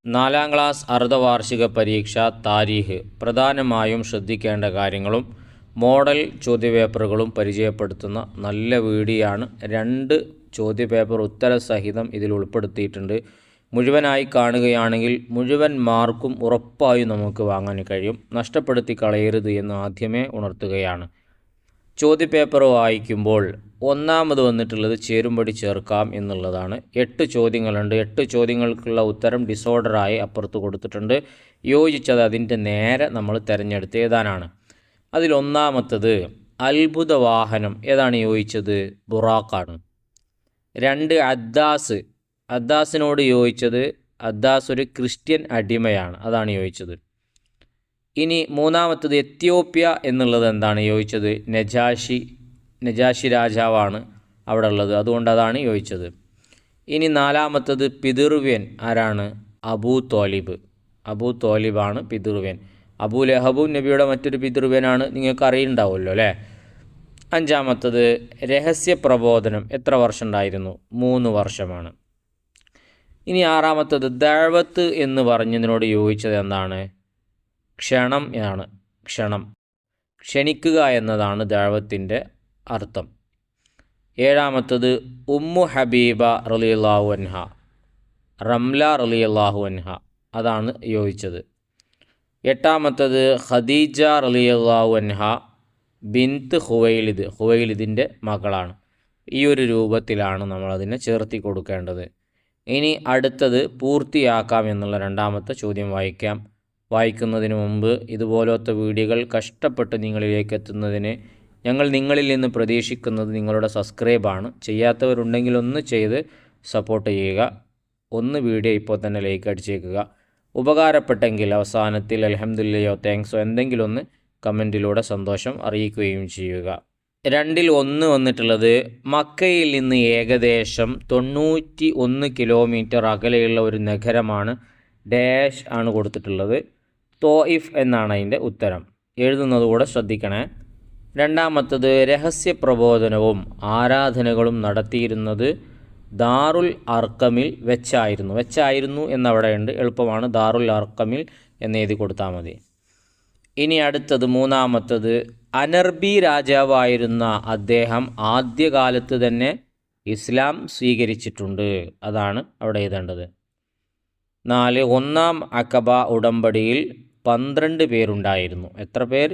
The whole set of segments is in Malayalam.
നാലാം ക്ലാസ് അർദ്ധവാർഷിക പരീക്ഷ താരീഖ് പ്രധാനമായും ശ്രദ്ധിക്കേണ്ട കാര്യങ്ങളും മോഡൽ ചോദ്യപേപ്പറുകളും പരിചയപ്പെടുത്തുന്ന നല്ല വീഡിയോ ആണ്. 2 ചോദ്യപേപ്പർ ഉത്തരസഹിതം ഇതിൽ ഉൾപ്പെടുത്തിയിട്ടുണ്ട്. മുഴുവനായി കാണുകയാണെങ്കിൽ മുഴുവൻ മാർക്കും ഉറപ്പായും നമുക്ക് വാങ്ങാൻ കഴിയും. നഷ്ടപ്പെടുത്തി കളയരുത് എന്ന് ആദ്യമേ ഉണർത്തുകയാണ്. ചോദ്യപേപ്പർ വായിക്കുമ്പോൾ ഒന്നാമത് വന്നിട്ടുള്ളത് ചേരുംപടി ചേർക്കാം എന്നുള്ളതാണ്. 8 ചോദ്യങ്ങളുണ്ട്. 8 ചോദ്യങ്ങൾക്കുള്ള ഉത്തരം ഡിസോർഡറായി അപ്പുറത്ത് കൊടുത്തിട്ടുണ്ട്. യോജിച്ചത് അതിൻ്റെ നേരെ നമ്മൾ തിരഞ്ഞെടുത്ത് എഴുതാനാണ്. അതിലൊന്നാമത്തത് അത്ഭുത വാഹനം ഏതാണ് യോജിച്ചത്? ബുറാഖാണ്. 2 അദ്ദാസിനോട് യോജിച്ചത് അദ്ദാസ് ഒരു ക്രിസ്ത്യൻ അടിമയാണ്, അതാണ് യോജിച്ചത്. ഇനി മൂന്നാമത്തത് എത്യോപ്യ എന്നുള്ളത് എന്താണ് യോജിച്ചത്? നജാഷി രാജാവാണ് അവിടെ ഉള്ളത്, അതുകൊണ്ട് അതാണ് യോജിച്ചത്. ഇനി നാലാമത്തത് പിതൃവ്യൻ ആരാണ്? അബൂ തോലിബാണ് പിതൃവ്യൻ. അബൂ ലഹബും നബിയുടെ മറ്റൊരു പിതൃവ്യനാണ്, നിങ്ങൾക്ക് അറിയുണ്ടാവുമല്ലോ അല്ലേ. അഞ്ചാമത്തത് രഹസ്യ പ്രബോധനം എത്ര വർഷം ഉണ്ടായിരുന്നു? 3 വർഷമാണ്. ഇനി ആറാമത്തത് ദഅവത്ത് എന്ന് പറഞ്ഞതിനോട് യോജിച്ചത് എന്താണ്? ക്ഷണം ആണ്. ക്ഷണിക്കുക എന്നതാണ് ദഅവത്തിൻ്റെ അർത്ഥം. ഏഴാമത്തത് ഉമ്മു ഹബീബ റളിയല്ലാഹു അൻഹ, റംല റളിയല്ലാഹു അൻഹ, അതാണ് യോജിച്ചത്. എട്ടാമത്തത് ഖദീജ റളിയല്ലാഹു അൻഹ ബിൻത്ത് ഹുവൈലിദിൻ്റെ മകളാണ്. ഈ ഒരു രൂപത്തിലാണ് നമ്മളതിനെ ചേർത്തി കൊടുക്കേണ്ടത്. ഇനി അടുത്തത് പൂർത്തിയാക്കാം എന്നുള്ള രണ്ടാമത്തെ ചോദ്യം വായിക്കാം. വായിക്കുന്നതിന് മുമ്പ് ഇതുപോലത്തെ വീഡിയോകൾ കഷ്ടപ്പെട്ട് നിങ്ങളിലേക്ക് എത്തുന്നതിന് ഞങ്ങൾ നിങ്ങളിൽ നിന്ന് പ്രതീക്ഷിക്കുന്നത് നിങ്ങളുടെ സബ്സ്ക്രൈബാണ്. ചെയ്യാത്തവരുണ്ടെങ്കിൽ ഒന്ന് ചെയ്ത് സപ്പോർട്ട് ചെയ്യുക. വീഡിയോ ഇപ്പോൾ തന്നെ ലൈക്ക് അടിച്ചേക്കുക. ഉപകാരപ്പെട്ടെങ്കിൽ അവസാനത്തിൽ അൽഹംദുലില്ലാഹോ താങ്ക്സോ എന്തെങ്കിലും ഒന്ന് കമൻറ്റിലൂടെ സന്തോഷം അറിയിക്കുകയും ചെയ്യുക. 2ൽ 1 വന്നിട്ടുള്ളത് മക്കയിൽ നിന്ന് ഏകദേശം 91 കിലോമീറ്റർ അകലെയുള്ള ഒരു നഗരമാണ് ഡാഷ് ആണ് കൊടുത്തിട്ടുള്ളത്. തോയിഫ് എന്നാണ് അതിൻ്റെ ഉത്തരം. എഴുതുന്നത് കൂടെ ശ്രദ്ധിക്കണേ. രണ്ടാമത്തത് രഹസ്യ പ്രബോധനവും ആരാധനകളും നടത്തിയിരുന്നത് ദാറുൽ അർക്കമിൽ വെച്ചായിരുന്നു എന്നവിടെയുണ്ട്. എളുപ്പമാണ്, ദാറുൽ അർക്കമിൽ എന്ന് എഴുതി കൊടുത്താൽ മതി. ഇനി അടുത്തത് മൂന്നാമത്തത് അനർബി രാജാവായിരുന്ന അദ്ദേഹം ആദ്യകാലത്ത് തന്നെ ഇസ്ലാം സ്വീകരിച്ചിട്ടുണ്ട്, അതാണ് അവിടെ എഴുതേണ്ടത്. 4 ഒന്നാം അഖബ ഉടമ്പടിയിൽ 12 പേരുണ്ടായിരുന്നു. എത്ര പേർ?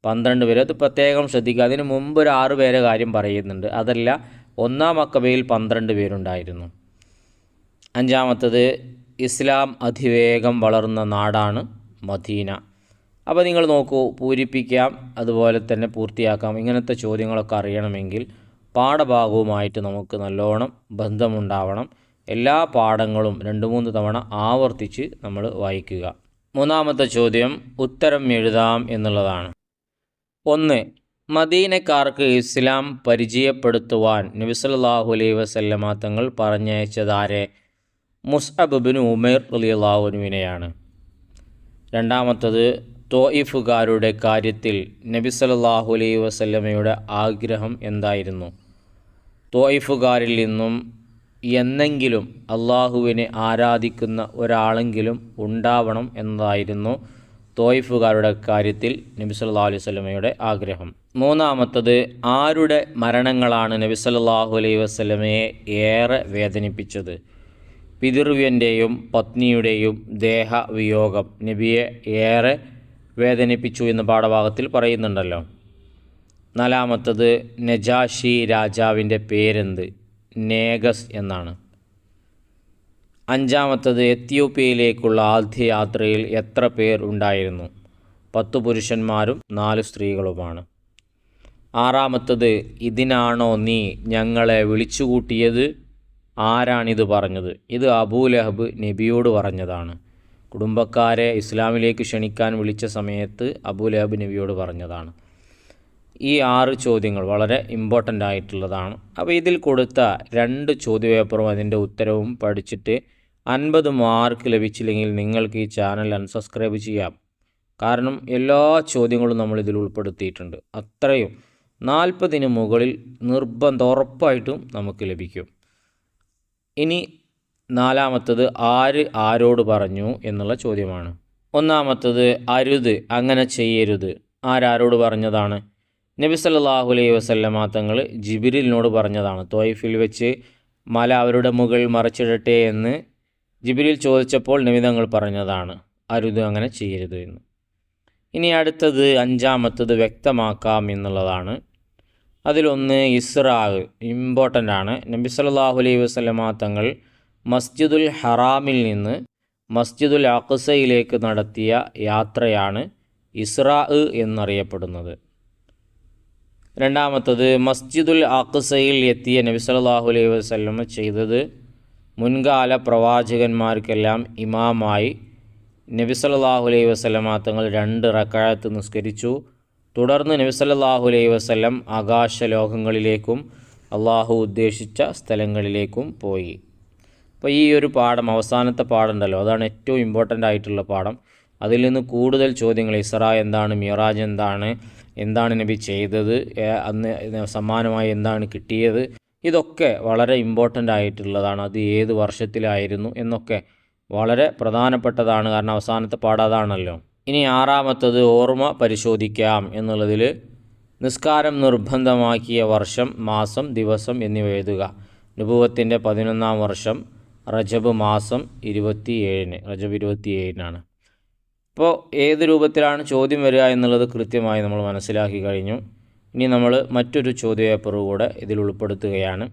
12 പേര്. അത് പ്രത്യേകം ശ്രദ്ധിക്കുക. അതിന് മുമ്പ് ഒരു 6 പേരെ കാര്യം പറയുന്നുണ്ട്, അതല്ല, ഒന്നാം അഖബയിൽ 12 പേരുണ്ടായിരുന്നു. അഞ്ചാമത്തത് ഇസ്ലാം അതിവേഗം വളർന്ന നാടാണ് മദീന. അപ്പോൾ നിങ്ങൾ നോക്കൂ, പൂരിപ്പിക്കാം അതുപോലെ തന്നെ പൂർത്തിയാക്കാം. ഇങ്ങനത്തെ ചോദ്യങ്ങളൊക്കെ അറിയണമെങ്കിൽ പാഠഭാഗവുമായിട്ട് നമുക്ക് നല്ലോണം ബന്ധമുണ്ടാവണം. എല്ലാ പാഠങ്ങളും 2-3 തവണ ആവർത്തിച്ച് നമ്മൾ വായിക്കുക. മൂന്നാമത്തെ ചോദ്യം ഉത്തരം എഴുതാം എന്നുള്ളതാണ്. 1. മദീനക്കാർക്ക് ഇസ്ലാം പരിചയപ്പെടുത്തുവാൻ നബി സല്ലല്ലാഹു അലൈഹി വസല്ലമ തങ്ങൾ പറഞ്ഞയച്ചതാരെ? മുസ്അബ് ഇബ്നു ഉമൈർ റളിയല്ലാഹു അൻഹുവിനെയാണ്. രണ്ടാമത്തത് തോയിഫുകാരുടെ കാര്യത്തിൽ നബി സല്ലല്ലാഹു അലൈഹി വസല്ലമയുടെ ആഗ്രഹം എന്തായിരുന്നു? തോയിഫുകാരിൽ നിന്നും എന്നെങ്കിലും അള്ളാഹുവിനെ ആരാധിക്കുന്ന ഒരാളെങ്കിലും ഉണ്ടാവണം എന്നതായിരുന്നു തോയിഫുകാരുടെ കാര്യത്തിൽ നബി സല്ലല്ലാഹു അലൈഹി വസല്ലമയുടെ ആഗ്രഹം. മൂന്നാമത്തത് ആരുടെ മരണങ്ങളാണ് നബി സല്ലല്ലാഹു അലൈഹി വസല്ലമയെ ഏറെ വേദനിപ്പിച്ചത്? പിതൃവ്യൻ്റെയും പത്നിയുടെയും ദേഹവിയോഗം നബിയെ ഏറെ വേദനിപ്പിച്ചു എന്ന് പാഠഭാഗത്തിൽ പറയുന്നുണ്ടല്ലോ. നാലാമത്തത് നജാഷി രാജാവിൻ്റെ പേരെന്ത്? നേഗസ് എന്നാണ്. അഞ്ചാമത്തത് എത്യോപ്യയിലേക്കുള്ള ആദ്യ യാത്രയിൽ എത്ര പേർ ഉണ്ടായിരുന്നു? 10 പുരുഷന്മാരും 4 സ്ത്രീകളുമാണ്. ആറാമത്തത് ഇതിനാണോ നീ ഞങ്ങളെ വിളിച്ചുകൂട്ടിയത്? ആരാണിത് പറഞ്ഞത്? ഇത് അബൂ ലഹബ് നബിയോട് പറഞ്ഞതാണ്. കുടുംബക്കാരെ ഇസ്ലാമിലേക്ക് ക്ഷണിക്കാൻ വിളിച്ച സമയത്ത് അബൂ ലഹബ് നബിയോട് പറഞ്ഞതാണ്. ഈ 6 ചോദ്യങ്ങൾ വളരെ ഇമ്പോർട്ടൻ്റ് ആയിട്ടുള്ളതാണ്. അപ്പോൾ ഇതിൽ കൊടുത്ത 2 ചോദ്യപേപ്പറും അതിൻ്റെ ഉത്തരവും പഠിച്ചിട്ട് 50 മാർക്ക് ലഭിച്ചില്ലെങ്കിൽ നിങ്ങൾക്ക് ഈ ചാനൽ അൺസബ്സ്ക്രൈബ് ചെയ്യാം. കാരണം എല്ലാ ചോദ്യങ്ങളും നമ്മൾ ഇതിൽ ഉൾപ്പെടുത്തിയിട്ടുണ്ട്. അത്രയും 40ന് മുകളിൽ ഉറപ്പായിട്ടും നമുക്ക് ലഭിക്കും. ഇനി നാലാമത്തത് ആര് ആരോട് പറഞ്ഞു എന്നുള്ള ചോദ്യമാണ്. ഒന്നാമത്തത് അരുത്, അങ്ങനെ ചെയ്യരുത്. ആരാരോട് പറഞ്ഞതാണ്? നബി സല്ലല്ലാഹു അലൈഹി വസല്ലമ തങ്ങൾ ജിബ്രീലിനോട് പറഞ്ഞതാണ്. ത്വായിഫിൽ വെച്ച് മല അവരുടെ മുകളിൽ മറച്ചിടട്ടെ എന്ന് ജിബ്രീൽ ചോദിച്ചപ്പോൾ നബി തങ്ങൾ പറഞ്ഞതാണ് അരുത്, അങ്ങനെ ചെയ്യരുത് എന്ന്. ഇനി അടുത്തത് അഞ്ചാമത്തത് വ്യക്തമാക്കാം എന്നുള്ളതാണ്. അതിലൊന്ന് ഇസ്റാ, ഇമ്പോർട്ടൻ്റ് ആണ്. നബി സല്ലല്ലാഹു അലൈഹി വസല്ലമ തങ്ങൾ മസ്ജിദുൽ ഹറാമിൽ നിന്ന് മസ്ജിദുൽ അഖ്സയിലേക്ക് നടത്തിയ യാത്രയാണ് ഇസ്റാ എന്നറിയപ്പെടുന്നത്. രണ്ടാമത്തത് മസ്ജിദുൽ അഖ്സയിൽ എത്തിയ നബി സല്ലല്ലാഹു അലൈഹി വസല്ലമ ചെയ്തത് മുൻകാല പ്രവാചകന്മാർക്കെല്ലാം ഇമാമായി നബി സല്ലല്ലാഹു അലൈഹി വസല്ലമ തങ്ങൾ 2 റക്അത്ത് നിസ്കരിച്ചു. തുടർന്ന് നബി സല്ലല്ലാഹു അലൈഹി വസല്ലം ആകാശലോകങ്ങളിലേക്കും അള്ളാഹു ഉദ്ദേശിച്ച സ്ഥലങ്ങളിലേക്കും പോയി. അപ്പോൾ ഈ ഒരു പാഠം, അവസാനത്തെ പാഠമുണ്ടല്ലോ, അതാണ് ഏറ്റവും ഇമ്പോർട്ടൻ്റ് ആയിട്ടുള്ള പാഠം. അതിൽ നിന്ന് കൂടുതൽ ചോദ്യങ്ങൾ, ഇസ്റാ എന്താണ്, മിറാജ് എന്താണ്, എന്താണ് നബി ചെയ്തത്, അന്ന് സമ്മാനമായി എന്താണ് കിട്ടിയത്, ഇതൊക്കെ വളരെ ഇമ്പോർട്ടൻ്റ് ആയിട്ടുള്ളതാണ്. അത് ഏത് വർഷത്തിലായിരുന്നു എന്നൊക്കെ വളരെ പ്രധാനപ്പെട്ടതാണ്. കാരണം അവസാനത്തെ പാഠം അതാണല്ലോ. ഇനി ആറാമത്തത് ഓർമ്മ പരിശോധിക്കാം എന്നുള്ളതിൽ നിസ്കാരം നിർബന്ധമാക്കിയ വർഷം, മാസം, ദിവസം എന്നിവ എഴുതുക. നുബുവത്തിൻ്റെ 11-ാം വർഷം റജബ് മാസം 27-ന്, റജബ് 27-നാണ്. അപ്പോൾ ഏത് രൂപത്തിലാണ് ചോദ്യം വരിക എന്നുള്ളത് കൃത്യമായി നമ്മൾ മനസ്സിലാക്കി കഴിഞ്ഞു. ഇനി നമ്മൾ മറ്റൊരു ചോദ്യപേപ്പർ കൂടെ ഇതിൽ ഉൾപ്പെടുത്തുകയാണ്.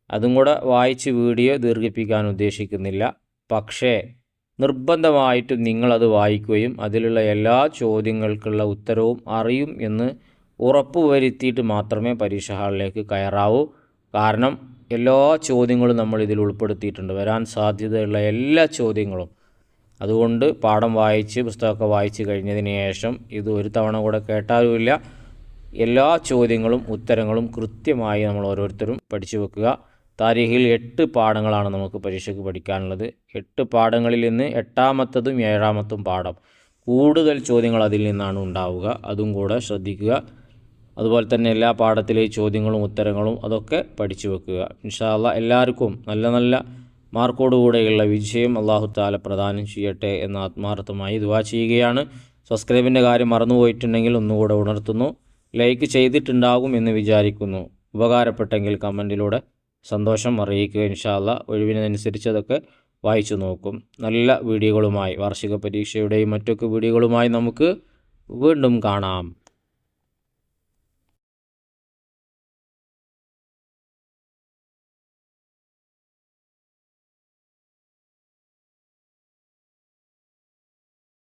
അതും കൂടെ വായിച്ച് വീഡിയോ ദീർഘിപ്പിക്കാൻ ഉദ്ദേശിക്കുന്നില്ല. പക്ഷേ നിർബന്ധമായിട്ടും നിങ്ങളത് വായിക്കുകയും അതിലുള്ള എല്ലാ ചോദ്യങ്ങൾക്കുള്ള ഉത്തരവും അറിയും എന്ന് ഉറപ്പ് വരുത്തിയിട്ട് മാത്രമേ പരീക്ഷ ഹാളിലേക്ക് കയറാവൂ. കാരണം എല്ലാ ചോദ്യങ്ങളും നമ്മൾ ഇതിൽ ഉൾപ്പെടുത്തിയിട്ടുണ്ട്, വരാൻ സാധ്യതയുള്ള എല്ലാ ചോദ്യങ്ങളും. അതുകൊണ്ട് പാഠം വായിച്ച്, പുസ്തകമൊക്കെ വായിച്ച് കഴിഞ്ഞതിന് ശേഷം ഇത് ഒരു തവണ കൂടെ കേട്ടാലുമില്ല, എല്ലാ ചോദ്യങ്ങളും ഉത്തരങ്ങളും കൃത്യമായി നമ്മൾ ഓരോരുത്തരും പഠിച്ചു വെക്കുക. താരീഖിൽ 8 പാഠങ്ങളാണ് നമുക്ക് പരീക്ഷയ്ക്ക് പഠിക്കാനുള്ളത്. 8 പാഠങ്ങളിൽ നിന്ന് 8-മത്തതും 7-മത്തും പാഠം, കൂടുതൽ ചോദ്യങ്ങൾ അതിൽ നിന്നാണ് ഉണ്ടാവുക. അതും കൂടെ ശ്രദ്ധിക്കുക. അതുപോലെ തന്നെ എല്ലാ പാഠത്തിലെ ചോദ്യങ്ങളും ഉത്തരങ്ങളും അതൊക്കെ പഠിച്ചു വെക്കുക. ഇൻഷാ അല്ലാഹ് എല്ലാവർക്കും നല്ല നല്ല മാർക്കോടുകൂടെയുള്ള വിജയം അല്ലാഹു തആല പ്രദാനം ചെയ്യട്ടെ എന്ന് ആത്മാർത്ഥമായി ദുആ ചെയ്യുകയാണ്. സബ്സ്ക്രൈബിൻ്റെ കാര്യം മറന്നുപോയിട്ടുണ്ടെങ്കിൽ ഒന്നുകൂടെ ഉണർത്തുന്നു. ലൈക്ക് ചെയ്തിട്ടുണ്ടാകും എന്ന് വിചാരിക്കുന്നു. ഉപകാരപ്പെട്ടെങ്കിൽ കമൻറ്റിലൂടെ സന്തോഷം അറിയിക്കുക. ഇൻഷാ അല്ലാഹ് ഒഴിവിനനുസരിച്ച് അതൊക്കെ വായിച്ചു നോക്കും. നല്ല വീഡിയോകളുമായി, വാർഷിക പരീക്ഷയുടെയും മറ്റൊക്കെ വീഡിയോകളുമായി നമുക്ക് വീണ്ടും കാണാം.